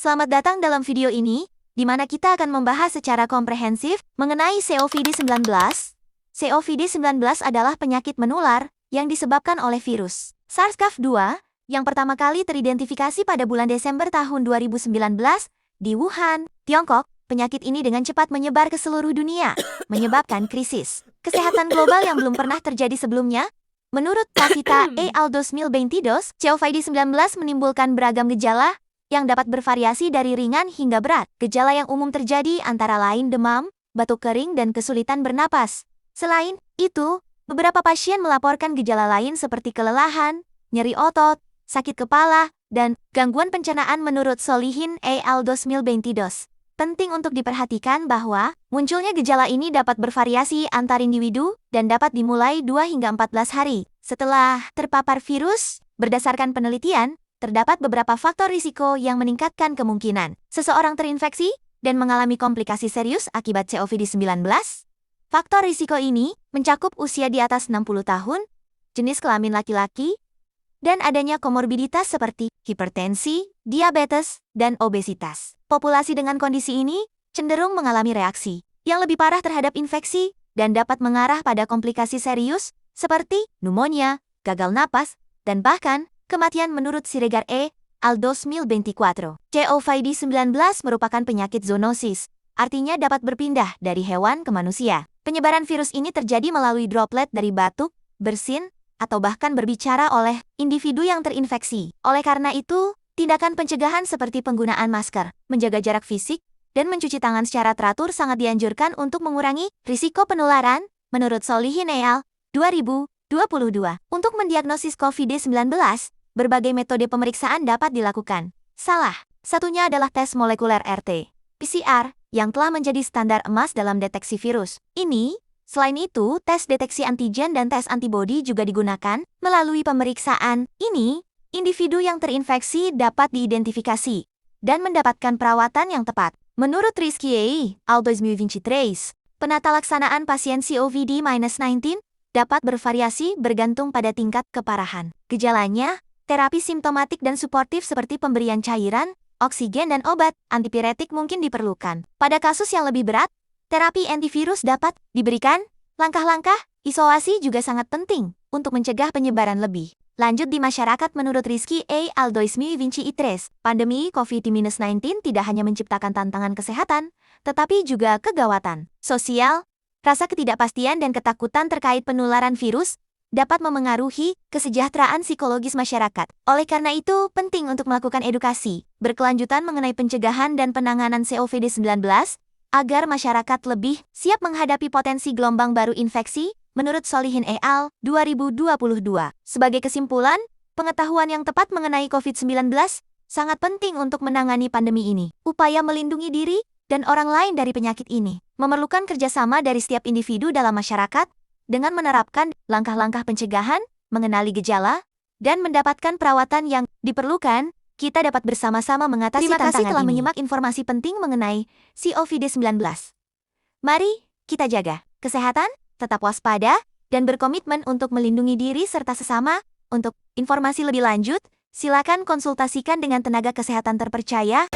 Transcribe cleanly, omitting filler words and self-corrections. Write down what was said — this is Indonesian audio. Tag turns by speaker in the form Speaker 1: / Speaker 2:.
Speaker 1: Selamat datang dalam video ini, di mana kita akan membahas secara komprehensif mengenai COVID-19. COVID-19 adalah penyakit menular yang disebabkan oleh virus SARS-CoV-2 yang pertama kali teridentifikasi pada bulan Desember tahun 2019 di Wuhan, Tiongkok. Penyakit ini dengan cepat menyebar ke seluruh dunia, menyebabkan krisis kesehatan global yang belum pernah terjadi sebelumnya. Menurut Pavita et al. 2022, COVID-19 menimbulkan beragam gejala yang dapat bervariasi dari ringan hingga berat. Gejala yang umum terjadi antara lain demam, batuk kering, dan kesulitan bernapas. Selain itu, beberapa pasien melaporkan gejala lain seperti kelelahan, nyeri otot, sakit kepala, dan gangguan pencernaan menurut Solihin et al. 2022. Penting untuk diperhatikan bahwa munculnya gejala ini dapat bervariasi antar individu dan dapat dimulai 2 hingga 14 hari setelah terpapar virus. Berdasarkan penelitian, terdapat beberapa faktor risiko yang meningkatkan kemungkinan seseorang terinfeksi dan mengalami komplikasi serius akibat COVID-19. Faktor risiko ini mencakup usia di atas 60 tahun, jenis kelamin laki-laki, dan adanya komorbiditas seperti hipertensi, diabetes, dan obesitas. Populasi dengan kondisi ini cenderung mengalami reaksi yang lebih parah terhadap infeksi dan dapat mengarah pada komplikasi serius seperti pneumonia, gagal napas, dan bahkan kematian menurut Siregar et al. 2024. COVID-19 merupakan penyakit zoonosis, artinya dapat berpindah dari hewan ke manusia. Penyebaran virus ini terjadi melalui droplet dari batuk, bersin, atau bahkan berbicara oleh individu yang terinfeksi. Oleh karena itu, tindakan pencegahan seperti penggunaan masker, menjaga jarak fisik, dan mencuci tangan secara teratur sangat dianjurkan untuk mengurangi risiko penularan, menurut Solihin et al. 2022. Untuk mendiagnosis COVID-19, berbagai metode pemeriksaan dapat dilakukan. Salah satunya adalah tes molekuler RT-PCR, yang telah menjadi standar emas dalam deteksi virus. Selain itu, tes deteksi antigen dan tes antibodi juga digunakan. Melalui pemeriksaan ini, individu yang terinfeksi dapat diidentifikasi dan mendapatkan perawatan yang tepat. Menurut Rizky et al. 2023, penata laksanaan pasien COVID-19 dapat bervariasi bergantung pada tingkat keparahan. Gejalanya, terapi simptomatik dan suportif seperti pemberian cairan, oksigen, dan obat antipiretik mungkin diperlukan. Pada kasus yang lebih berat, terapi antivirus dapat diberikan. Langkah-langkah isolasi juga sangat penting untuk mencegah penyebaran lebih lanjut di masyarakat. Menurut Rizky et al. 2023, pandemi COVID-19 tidak hanya menciptakan tantangan kesehatan, tetapi juga kegawatan sosial. Rasa ketidakpastian dan ketakutan terkait penularan virus dapat memengaruhi kesejahteraan psikologis masyarakat. Oleh karena itu, penting untuk melakukan edukasi berkelanjutan mengenai pencegahan dan penanganan COVID-19 agar masyarakat lebih siap menghadapi potensi gelombang baru infeksi, menurut Solihin et al. 2022. Sebagai kesimpulan, pengetahuan yang tepat mengenai COVID-19 sangat penting untuk menangani pandemi ini. Upaya melindungi diri dan orang lain dari penyakit ini memerlukan kerjasama dari setiap individu dalam masyarakat dengan menerapkan langkah-langkah pencegahan, mengenali gejala, dan mendapatkan perawatan yang diperlukan. Kita dapat bersama-sama mengatasi tantangan ini. Terima kasih telah menyimak informasi penting mengenai COVID-19. Mari kita jaga kesehatan, tetap waspada, dan berkomitmen untuk melindungi diri serta sesama. Untuk informasi lebih lanjut, silakan konsultasikan dengan tenaga kesehatan terpercaya.